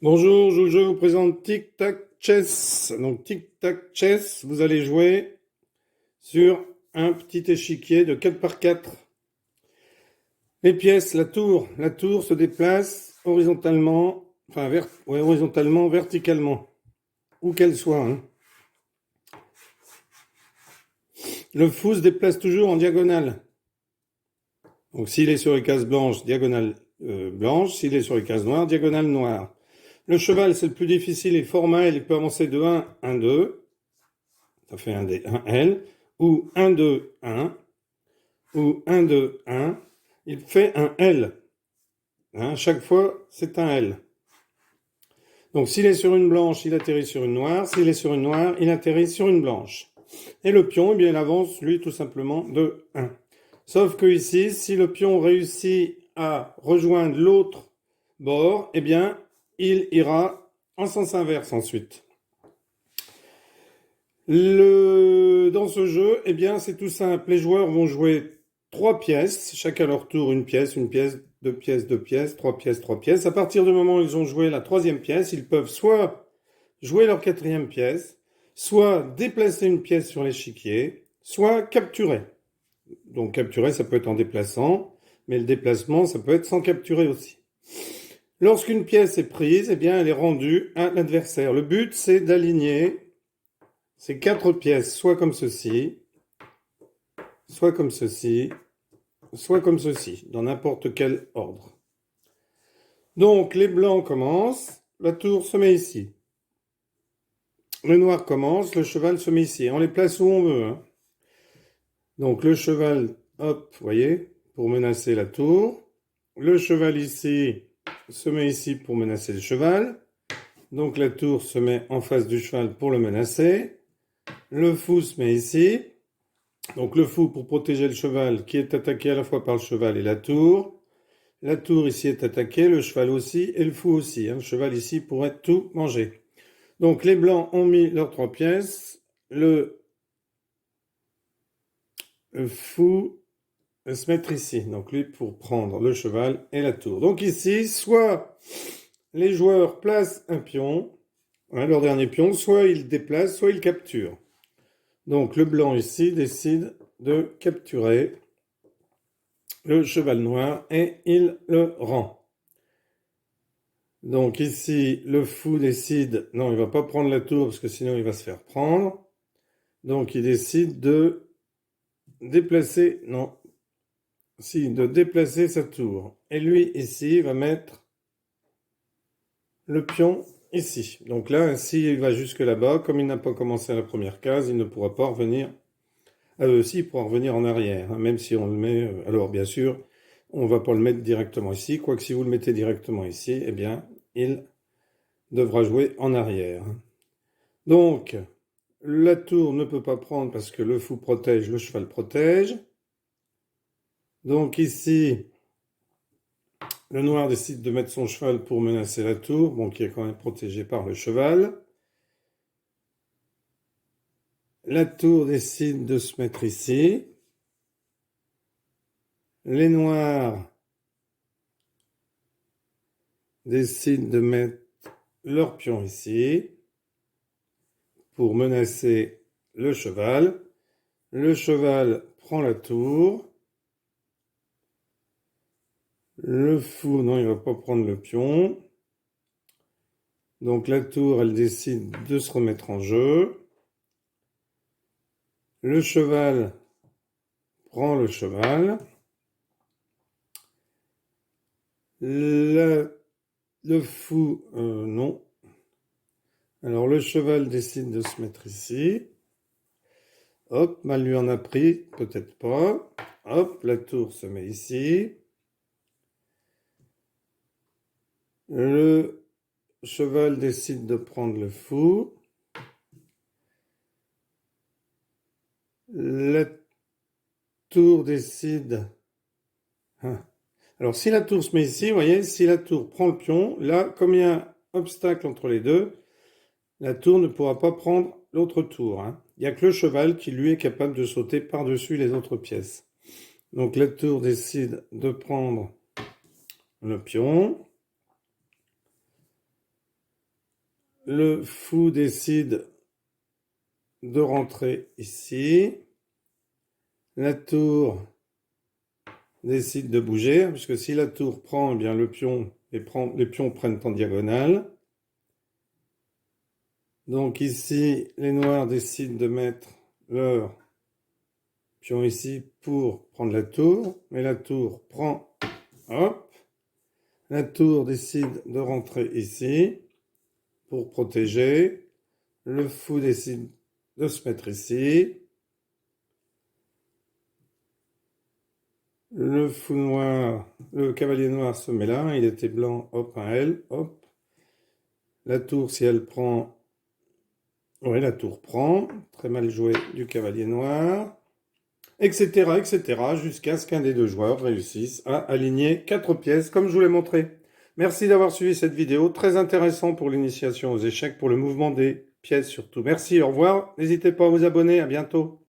Bonjour, je vous présente Tic Tac Chess. Donc Tic Tac Chess, vous allez jouer sur un petit échiquier de 4 par 4. Les pièces, la tour se déplace horizontalement, horizontalement, verticalement, où qu'elle soit, hein. Le fou se déplace toujours en diagonale. Donc s'il est sur les cases blanches, diagonale blanche. S'il est sur les cases noires, diagonale noire. Le cheval, c'est le plus difficile, il forme un L, il peut avancer de 1, 1, 2. Ça fait un D, un L, ou 1, 2, 1, ou 1, 2, 1. Il fait un L. Hein, chaque fois, c'est un L. Donc s'il est sur une blanche, il atterrit sur une noire. S'il est sur une noire, il atterrit sur une blanche. Et le pion, eh bien, il avance, lui, tout simplement, de 1. Sauf que ici, si le pion réussit à rejoindre l'autre bord, eh bien, il ira en sens inverse ensuite. Dans ce jeu, eh bien, c'est tout simple. Les joueurs vont jouer 3 pièces, chacun à leur tour, une pièce, 2 pièces, 2 pièces, 3 pièces, 3 pièces. À partir du moment où ils ont joué la 3e pièce, ils peuvent soit jouer leur 4e pièce, soit déplacer une pièce sur l'échiquier, soit capturer. Donc capturer, ça peut être en déplaçant, mais le déplacement, ça peut être sans capturer aussi. Lorsqu'une pièce est prise, eh bien, elle est rendue à l'adversaire. Le but, c'est d'aligner ces 4 pièces, soit comme ceci, soit comme ceci, soit comme ceci, dans n'importe quel ordre. Donc, les blancs commencent, la tour se met ici. Le noir commence, le cheval se met ici. On les place où on veut, hein. Donc, le cheval, hop, vous voyez, pour menacer la tour. Le cheval ici se met ici pour menacer le cheval. Donc, la tour se met en face du cheval pour le menacer. Le fou se met ici. Donc, le fou pour protéger le cheval qui est attaqué à la fois par le cheval et la tour. La tour ici est attaquée, le cheval aussi et le fou aussi. Le cheval ici pourrait tout manger. Donc les blancs ont mis leurs 3 pièces. Le fou va se mettre ici. Donc lui pour prendre le cheval et la tour. Donc ici, soit les joueurs placent un pion, leur dernier pion, soit ils déplacent, soit ils capturent. Donc le blanc ici décide de capturer le cheval noir et il le rend. Donc ici, le fou décide, non, il va pas prendre la tour parce que sinon il va se faire prendre. Donc il décide de déplacer, non, si, de déplacer sa tour. Et lui ici va mettre le pion ici. Donc là, ainsi il va jusque là-bas. Comme il n'a pas commencé à la première case, il ne pourra pas revenir. Si, il pourra revenir en arrière, hein, même si on le met. Alors bien sûr, on ne va pas le mettre directement ici. Quoique si vous le mettez directement ici, eh bien, il devra jouer en arrière. Donc, la tour ne peut pas prendre parce que le fou protège, le cheval protège. Donc ici, le noir décide de mettre son cheval pour menacer la tour, bon, qui est quand même protégée par le cheval. La tour décide de se mettre ici. Les noirs décident de mettre leur pion ici pour menacer le cheval. Le cheval prend la tour. Le fou, non, il ne va pas prendre le pion. Donc la tour, elle décide de se remettre en jeu. Le cheval prend le cheval. Le fou, non. Alors le cheval décide de se mettre ici. Hop, mal lui en a pris, peut-être pas. Hop, la tour se met ici. Le cheval décide de prendre le fou. La tour décide... Alors si la tour se met ici, vous voyez, si la tour prend le pion, là, comme il y a un obstacle entre les deux, la tour ne pourra pas prendre l'autre tour, hein. Il n'y a que le cheval qui, lui, est capable de sauter par-dessus les autres pièces. Donc la tour décide de prendre le pion. Le fou décide de rentrer ici. La tour décide de bouger, puisque si la tour prend, eh bien les pions prennent en diagonale. Donc ici, les noirs décident de mettre leur pion ici pour prendre la tour, mais la tour prend, hop, la tour décide de rentrer ici pour protéger, le fou décide de se mettre ici, le fou noir, le cavalier noir se met là, il était blanc, hop, un L, hop, la tour si elle prend, oui la tour prend, très mal joué du cavalier noir, etc., etc., jusqu'à ce qu'un des deux joueurs réussisse à aligner 4 pièces, comme je vous l'ai montré. Merci d'avoir suivi cette vidéo, très intéressant pour l'initiation aux échecs, pour le mouvement des pièces surtout. Merci, au revoir, n'hésitez pas à vous abonner, à bientôt.